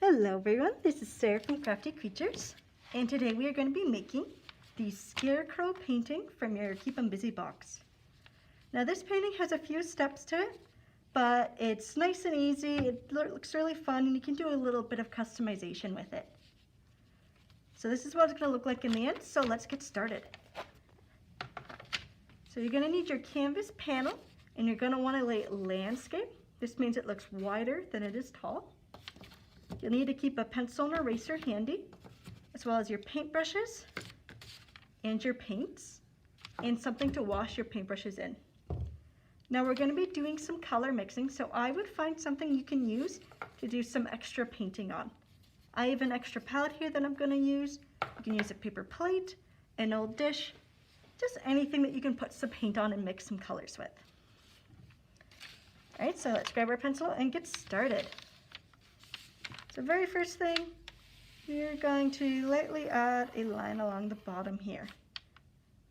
Hello everyone, this is Sarah from Crafty Creatures, and today we are going to be making the Scarecrow painting from your Keep 'em Busy box. Now this painting has a few steps to it, but it's nice and easy, it looks really fun, and you can do a little bit of customization with it. So this is what it's going to look like in the end, so let's get started. So you're going to need your canvas panel, and you're going to want to lay it landscape. This means it looks wider than it is tall. You'll need to keep a pencil and eraser handy, as well as your paintbrushes and your paints, and something to wash your paintbrushes in. Now we're going to be doing some color mixing, so I would find something you can use to do some extra painting on. I have an extra palette here that I'm going to use. You can use a paper plate, an old dish, just anything that you can put some paint on and mix some colors with. Alright, so let's grab our pencil and get started. So very first thing, you're going to lightly add a line along the bottom here.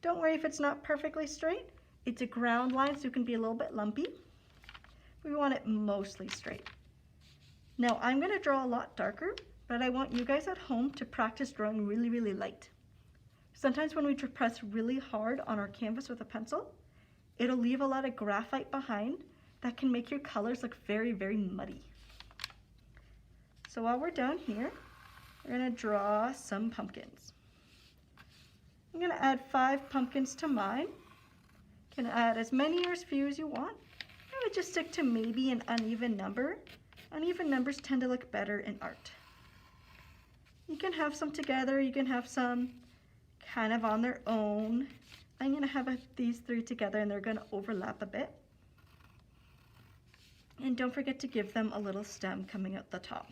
Don't worry if it's not perfectly straight. It's a ground line, so it can be a little bit lumpy. We want it mostly straight. Now I'm going to draw a lot darker, but I want you guys at home to practice drawing really, really light. Sometimes when we press really hard on our canvas with a pencil, it'll leave a lot of graphite behind that can make your colors look very, very muddy. So while we're down here, we're going to draw some pumpkins. I'm going to add 5 pumpkins to mine. You can add as many or as few as you want. I would just stick to maybe an uneven number. Uneven numbers tend to look better in art. You can have some together, you can have some kind of on their own. I'm going to have these 3 together and they're going to overlap a bit. And don't forget to give them a little stem coming out the top.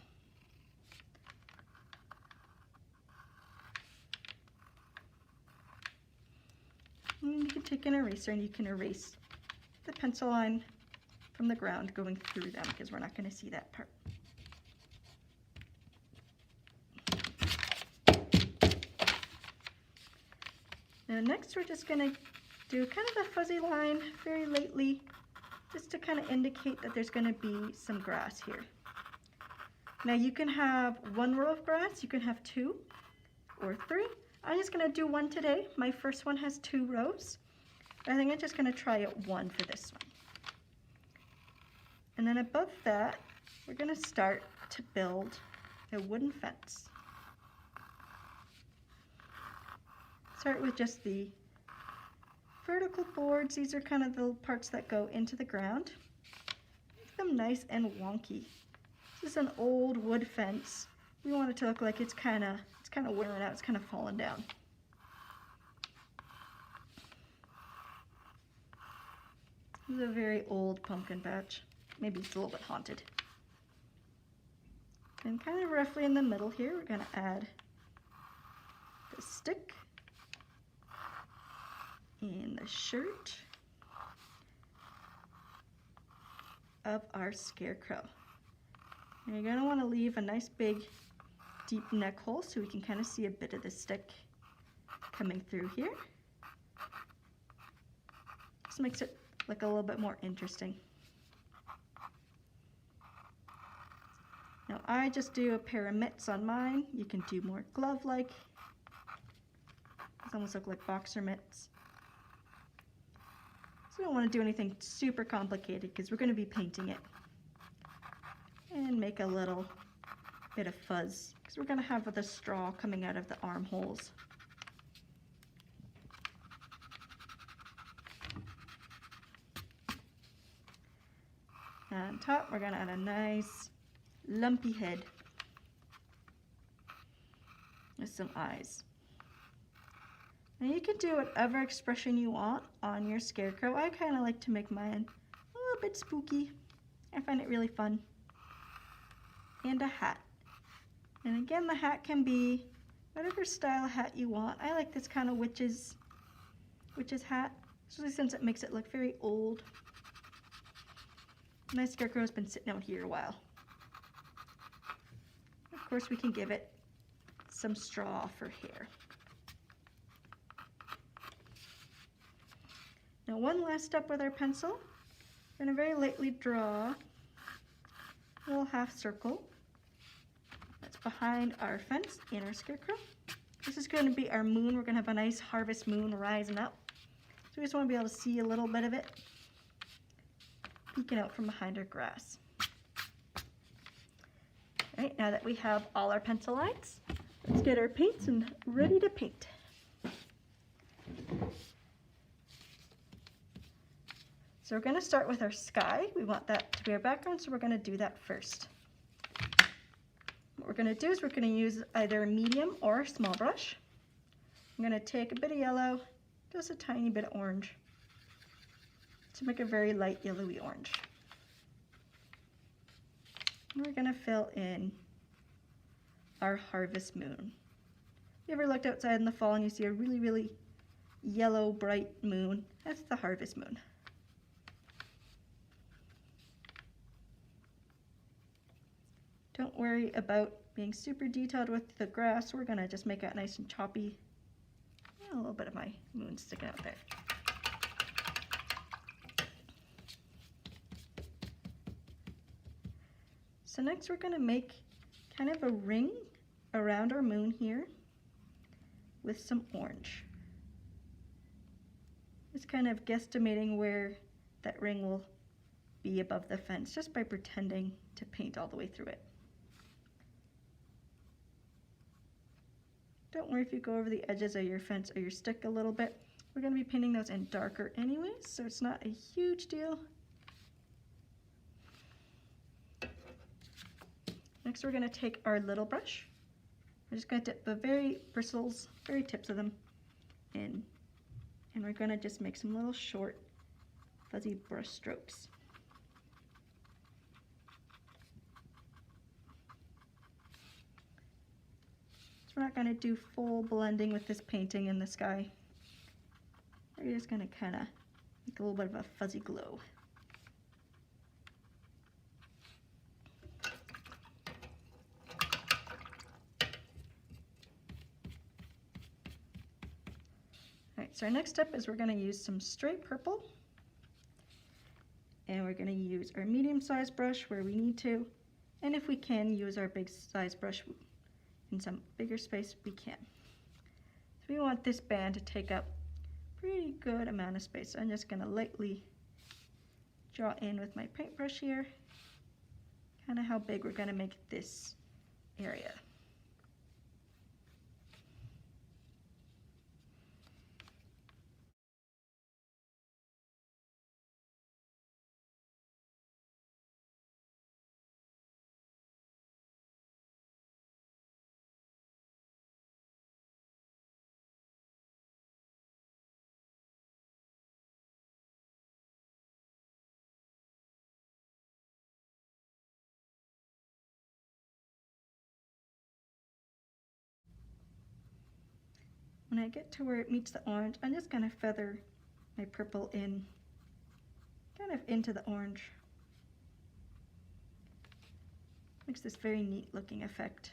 And you can take an eraser and you can erase the pencil line from the ground going through them, because we're not going to see that part. Now next we're just going to do kind of a fuzzy line very lightly, just to kind of indicate that there's going to be some grass here. Now you can have 1 row of grass, you can have 2 or 3. I'm just going to do 1 today. My first one has 2 rows. I think I'm just going to try out 1 for this one. And then above that, we're going to start to build a wooden fence. Start with just the vertical boards. These are kind of the parts that go into the ground. Make them nice and wonky. This is an old wood fence. We want it to look like it's kind of wearing out, it's kind of falling down. This is a very old pumpkin patch. Maybe it's a little bit haunted. And kind of roughly in the middle here, we're going to add the stick and the shirt of our scarecrow. And you're going to want to leave a nice big deep neck hole so we can kind of see a bit of the stick coming through here. Just makes it look a little bit more interesting. Now I just do a pair of mitts on mine. You can do more glove-like. These almost look like boxer mitts. So we don't want to do anything super complicated because we're going to be painting it. And make a little bit of fuzz, because we're going to have the straw coming out of the armholes. On top, we're going to add a nice lumpy head with some eyes. Now you can do whatever expression you want on your scarecrow. I kind of like to make mine a little bit spooky. I find it really fun. And a hat. And again, the hat can be whatever style hat you want. I like this kind of witch's hat, especially since it makes it look very old. My scarecrow has been sitting out here a while. Of course, we can give it some straw for hair. Now one last step with our pencil. We're going to very lightly draw a little half circle behind our fence in our scarecrow. This is going to be our moon. We're going to have a nice harvest moon rising up. So we just want to be able to see a little bit of it peeking out from behind our grass. All right, now that we have all our pencil lines, let's get our paints and ready to paint. So we're going to start with our sky. We want that to be our background, so we're going to do that first. What we're going to do is we're going to use either a medium or a small brush. I'm going to take a bit of yellow, just a tiny bit of orange, to make a very light yellowy orange. And we're going to fill in our harvest moon. You ever looked outside in the fall and you see a really, really yellow, bright moon? That's the harvest moon. Don't worry about being super detailed with the grass. We're going to just make it nice and choppy. A little bit of my moon sticking out there. So next we're going to make kind of a ring around our moon here with some orange. Just kind of guesstimating where that ring will be above the fence just by pretending to paint all the way through it. Don't worry if you go over the edges of your fence or your stick a little bit. We're going to be painting those in darker anyways, so it's not a huge deal. Next we're going to take our little brush. We're just going to dip the very bristles, very tips of them in, and we're going to just make some little short fuzzy brush strokes. We're not going to do full blending with this painting in the sky. We're just going to kind of make a little bit of a fuzzy glow. Alright, so our next step is we're going to use some straight purple. And we're going to use our medium-sized brush where we need to. And if we can, use our big-sized brush in some bigger space we can. So we want this band to take up a pretty good amount of space. So I'm just going to lightly draw in with my paintbrush here, kind of how big we're going to make this area. When I get to where it meets the orange, I'm just going to feather my purple in, kind of into the orange. Makes this very neat looking effect.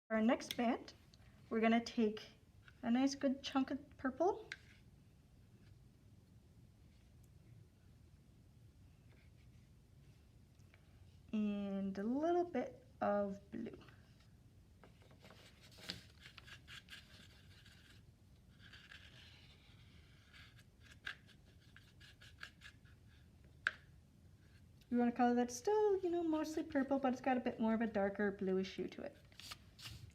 For our next band, we're going to take a nice good chunk of purple and a little bit of blue. You want a color that's still, mostly purple, but it's got a bit more of a darker bluish hue to it.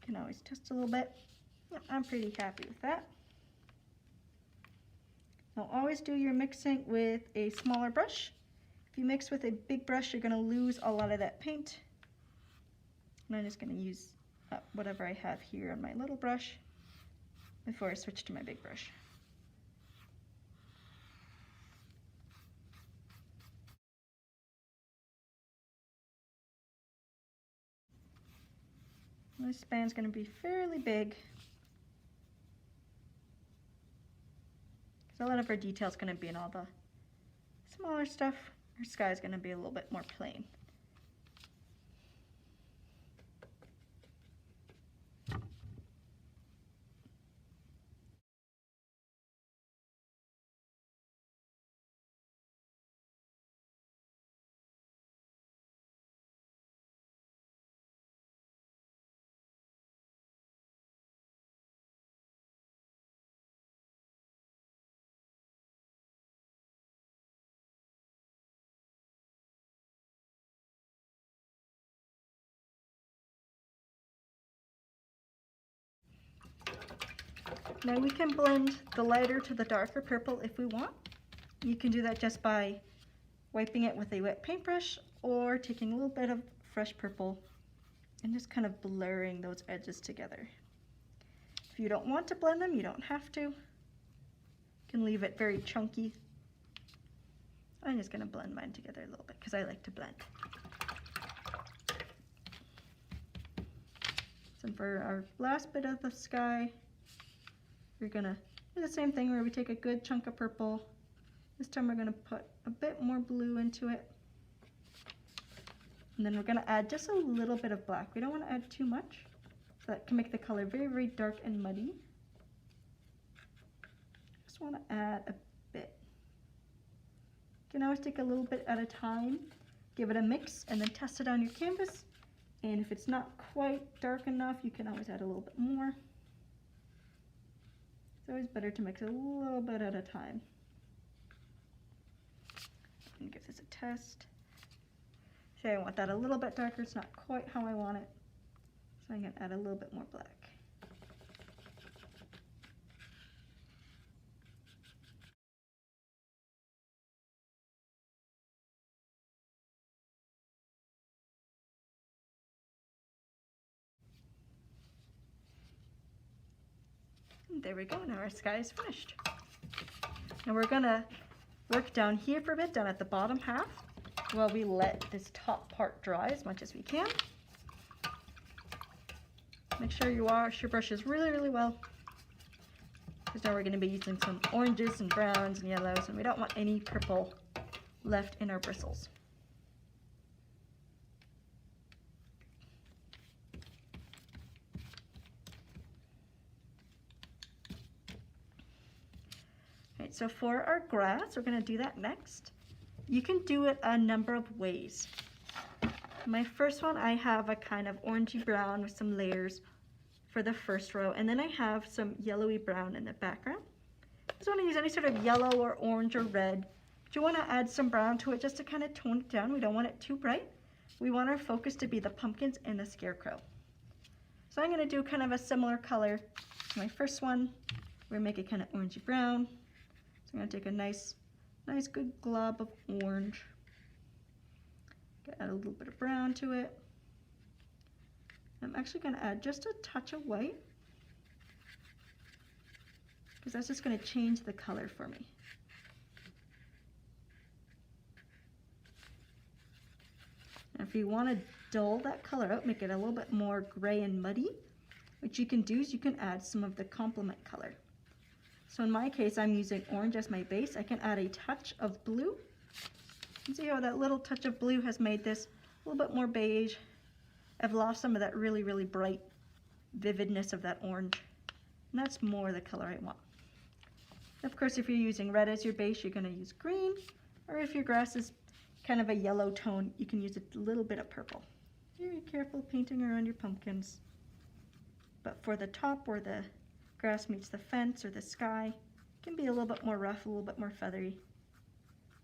You can always test a little bit. Yep, I'm pretty happy with that. Now always do your mixing with a smaller brush. If you mix with a big brush, you're going to lose a lot of that paint. And I'm just going to use whatever I have here on my little brush before I switch to my big brush. This span's going to be fairly big, because a lot of our detail is going to be in all the smaller stuff. Our sky is going to be a little bit more plain. Now we can blend the lighter to the darker purple if we want. You can do that just by wiping it with a wet paintbrush or taking a little bit of fresh purple and just kind of blurring those edges together. If you don't want to blend them, you don't have to. You can leave it very chunky. I'm just going to blend mine together a little bit because I like to blend. So for our last bit of the sky, we're going to do the same thing where we take a good chunk of purple. This time we're going to put a bit more blue into it. And then we're going to add just a little bit of black. We don't want to add too much, so that can make the color very, very dark and muddy. Just want to add a bit. You can always take a little bit at a time, give it a mix, and then test it on your canvas. And if it's not quite dark enough, you can always add a little bit more. It's always better to mix a little bit at a time. I'm going to give this a test. Say I want that a little bit darker. It's not quite how I want it. So I'm going to add a little bit more black. And there we go. Now our sky is finished. And we're going to work down here for a bit, down at the bottom half, while we let this top part dry as much as we can. Make sure you wash your brushes really, really well, because now we're going to be using some oranges and browns and yellows, and we don't want any purple left in our bristles. Alright, so for our grass, we're going to do that next. You can do it a number of ways. My first one, I have a kind of orangey brown with some layers for the first row, and then I have some yellowy brown in the background. Just want to use any sort of yellow or orange or red, but you want to add some brown to it just to kind of tone it down. We don't want it too bright. We want our focus to be the pumpkins and the scarecrow. So I'm going to do kind of a similar color to my first one. We're going to make it kind of orangey brown. So I'm going to take a nice good glob of orange. Add a little bit of brown to it. I'm actually going to add just a touch of white, because that's just going to change the color for me. And if you want to dull that color out, make it a little bit more gray and muddy, what you can do is you can add some of the complement color. So in my case, I'm using orange as my base. I can add a touch of blue. You can see how that little touch of blue has made this a little bit more beige. I've lost some of that really, really bright vividness of that orange. And that's more the color I want. Of course, if you're using red as your base, you're going to use green. Or if your grass is kind of a yellow tone, you can use a little bit of purple. Very careful painting around your pumpkins. But for the top where the grass meets the fence or the sky, it can be a little bit more rough, a little bit more feathery.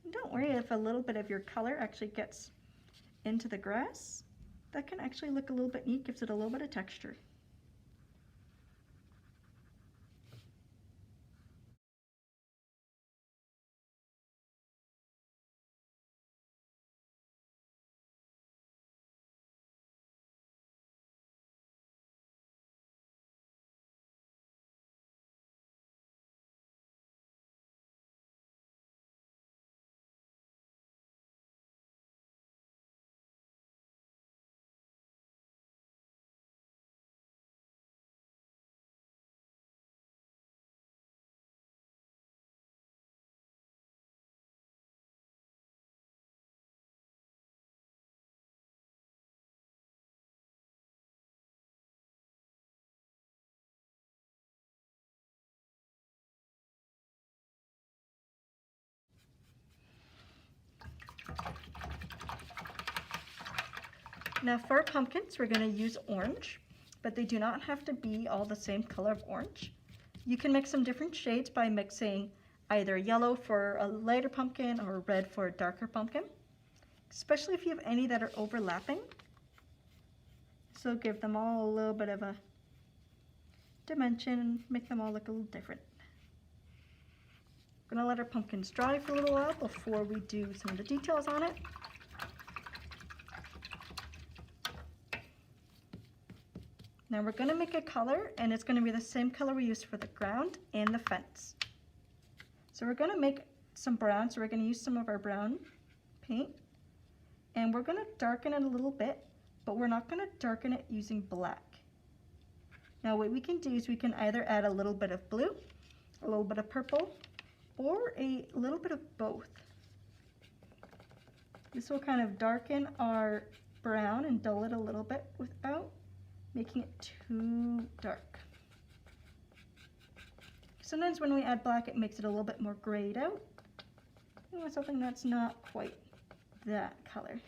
And don't worry if a little bit of your color actually gets into the grass. That can actually look a little bit neat, gives it a little bit of texture. Now for pumpkins, we're going to use orange, but they do not have to be all the same color of orange. You can mix some different shades by mixing either yellow for a lighter pumpkin or red for a darker pumpkin, especially if you have any that are overlapping. So give them all a little bit of a dimension and make them all look a little different. I'm going to let our pumpkins dry for a little while before we do some of the details on it. Now we're going to make a color, and it's going to be the same color we used for the ground and the fence. So we're going to make some brown, so we're going to use some of our brown paint, and we're going to darken it a little bit, but we're not going to darken it using black. Now what we can do is we can either add a little bit of blue, a little bit of purple, or a little bit of both. This will kind of darken our brown and dull it a little bit without making it too dark. Sometimes when we add black, it makes it a little bit more grayed out. We want something that's not quite that color.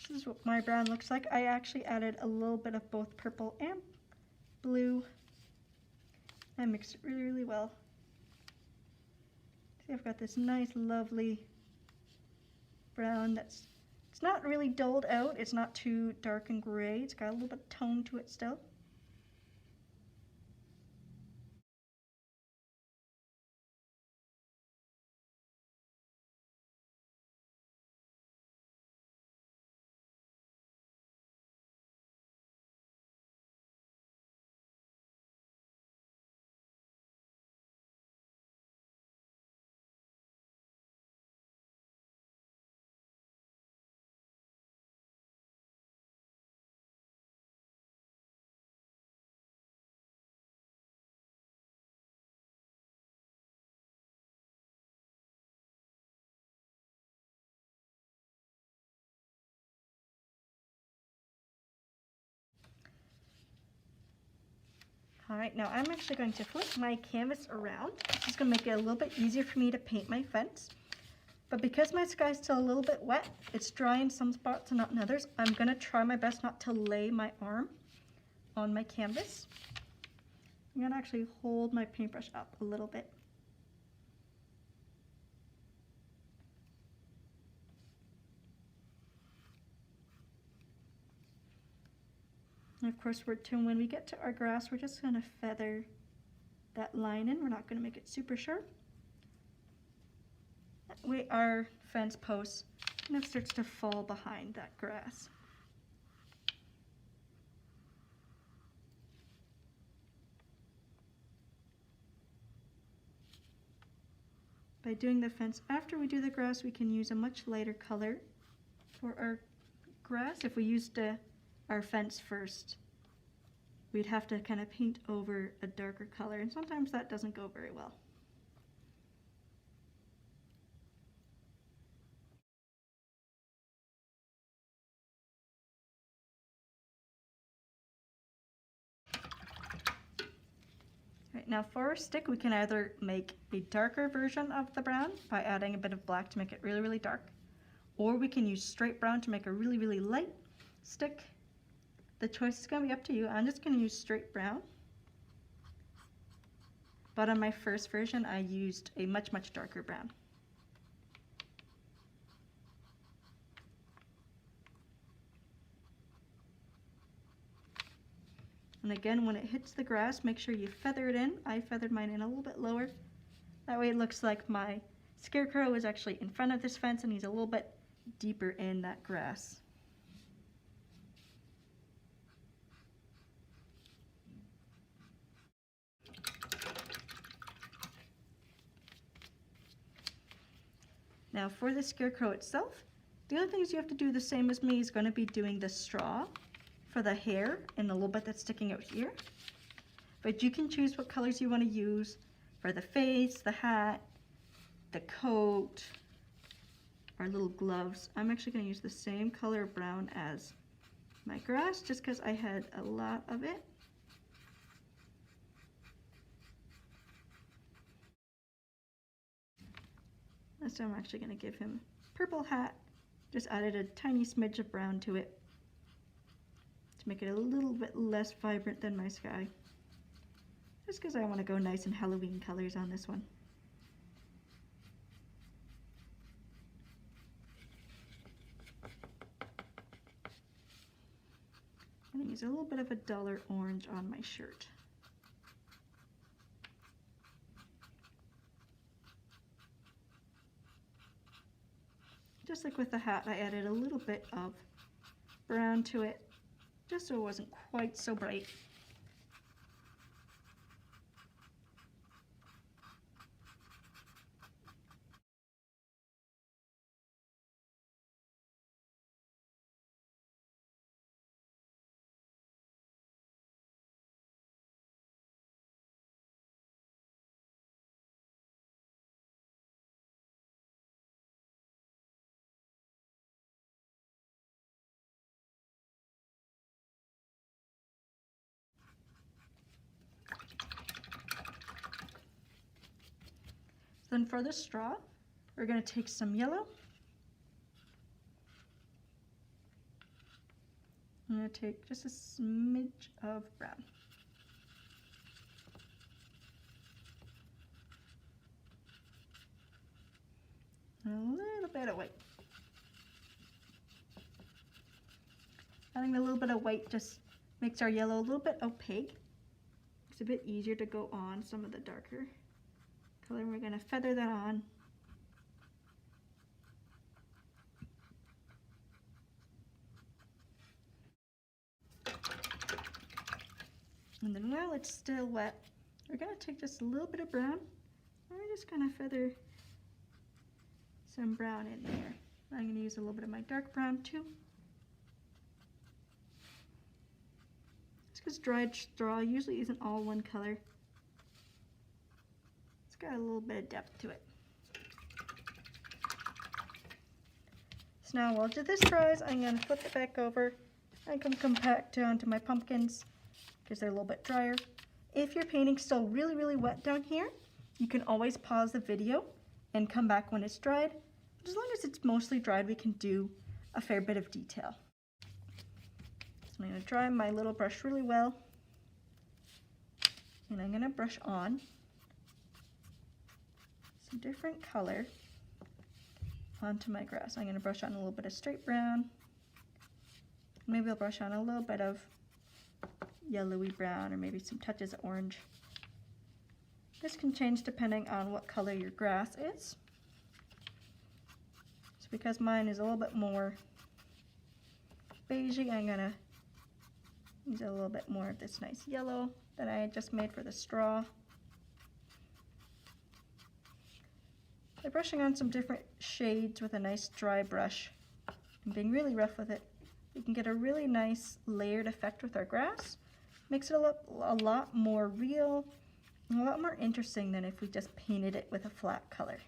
This is what my brown looks like. I actually added a little bit of both purple and blue. I mixed it really, really well. See, I've got this nice, lovely brown it's not really dulled out. It's not too dark and gray. It's got a little bit of tone to it still. Alright, now I'm actually going to flip my canvas around. This is going to make it a little bit easier for me to paint my fence. But because my sky is still a little bit wet, it's dry in some spots and not in others, I'm going to try my best not to lay my arm on my canvas. I'm going to actually hold my paintbrush up a little bit. And of course, when we get to our grass, we're just going to feather that line in. We're not going to make it super sharp. That way our fence post kind of starts to fall behind that grass. By doing the fence after we do the grass, we can use a much lighter color for our grass. If we used our fence first, we'd have to kind of paint over a darker color, and sometimes that doesn't go very well. Right, now for our stick, we can either make a darker version of the brown by adding a bit of black to make it really, really dark, or we can use straight brown to make a really, really light stick. The choice is going to be up to you. I'm just going to use straight brown. But on my first version, I used a much, much darker brown. And again, when it hits the grass, make sure you feather it in. I feathered mine in a little bit lower. That way it looks like my scarecrow is actually in front of this fence and he's a little bit deeper in that grass. Now for the scarecrow itself, the other things you have to do the same as me is going to be doing the straw for the hair and the little bit that's sticking out here. But you can choose what colors you want to use. for the face, the hat, the coat, our little gloves. I'm actually going to use the same color brown as my grass just because I had a lot of it. So I'm actually going to give him a purple hat. Just added a tiny smidge of brown to it to make it a little bit less vibrant than my sky. Just because I want to go nice and Halloween colors on this one. I'm going to use a little bit of a duller orange on my shirt. Just like with the hat, I added a little bit of brown to it, just so it wasn't quite so bright. Then for the straw, we're going to take some yellow. I'm going to take just a smidge of brown. And a little bit of white. Adding a little bit of white just makes our yellow a little bit opaque. It's a bit easier to go on some of the darker color. We're going to feather that on. And then while it's still wet, we're going to take just a little bit of brown. And we're just going to feather some brown in there. I'm going to use a little bit of my dark brown too. Just because dried straw usually isn't all one color. It's got a little bit of depth to it. So now while this dries, I'm going to flip it back over and come back down to my pumpkins because they're a little bit drier. If your painting's still really, really wet down here, you can always pause the video and come back when it's dried. As long as it's mostly dried, we can do a fair bit of detail. So I'm going to dry my little brush really well, and I'm going to brush on some different color onto my grass. I'm going to brush on a little bit of straight brown. Maybe I'll brush on a little bit of yellowy brown or maybe some touches of orange. This can change depending on what color your grass is. So because mine is a little bit more beigey, I'm going to use a little bit more of this nice yellow that I had just made for the straw. By brushing on some different shades with a nice dry brush and being really rough with it, we can get a really nice layered effect with our grass. Makes it look a lot more real and a lot more interesting than if we just painted it with a flat color.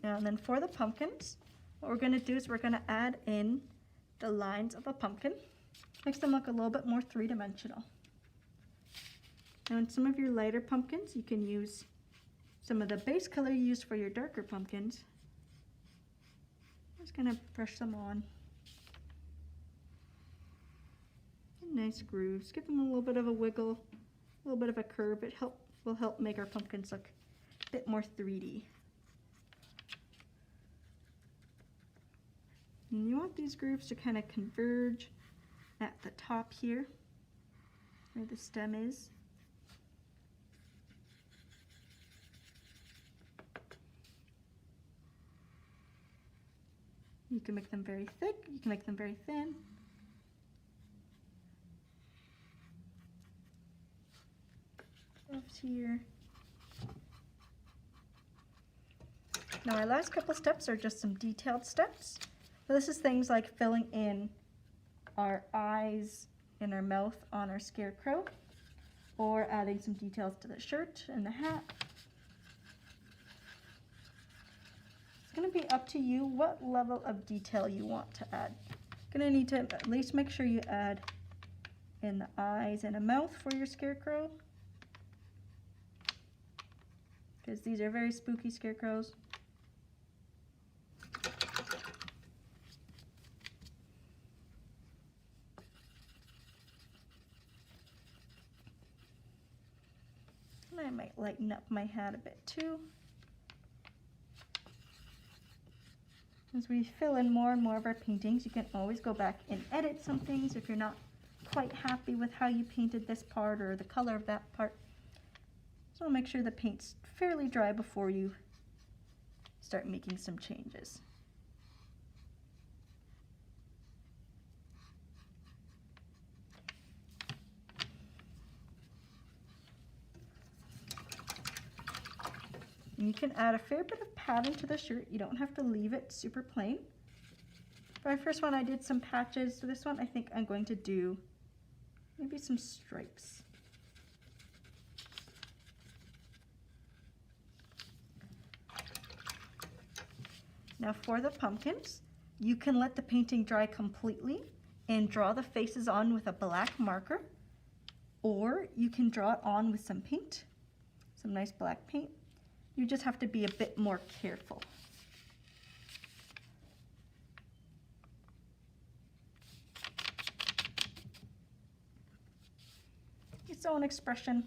Now, and then for the pumpkins, what we're going to do is we're going to add in the lines of a pumpkin. Makes them look a little bit more three-dimensional. Now in some of your lighter pumpkins, you can use some of the base color you used for your darker pumpkins. I'm just going to brush them on. Nice grooves. Give them a little bit of a wiggle, a little bit of a curve. It will help make our pumpkins look a bit more 3D. And you want these grooves to kind of converge at the top here, where the stem is. You can make them very thick, you can make them very thin. Gloves here. Now our last couple steps are just some detailed steps. So this is things like filling in our eyes and our mouth on our scarecrow, or adding some details to the shirt and the hat. It's going to be up to you what level of detail you want to add. You're going to need to at least make sure you add in the eyes and a mouth for your scarecrow, because these are very spooky scarecrows. And I might lighten up my hat a bit too. As we fill in more and more of our paintings, you can always go back and edit some things if you're not quite happy with how you painted this part or the color of that part. So make sure the paint's fairly dry before you start making some changes. And you can add a fair bit of pattern to the shirt. You don't have to leave it super plain. For my first one, I did some patches. For this one, I think I'm going to do maybe some stripes. Now for the pumpkins, you can let the painting dry completely and draw the faces on with a black marker, or you can draw it on with some paint, some nice black paint. You just have to be a bit more careful. Its own expression.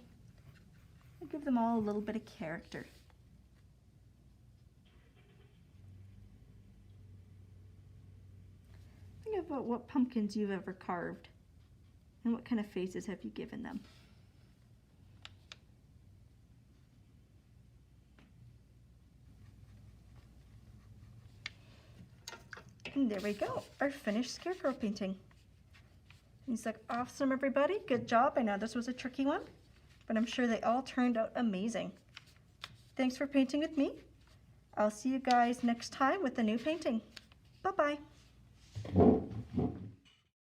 I give them all a little bit of character. Think about what pumpkins you've ever carved and what kind of faces have you given them. And there we go, our finished scarecrow painting. He's like, awesome everybody, good job. I know this was a tricky one, but I'm sure they all turned out amazing. Thanks for painting with me. I'll see you guys next time with a new painting. Bye-bye.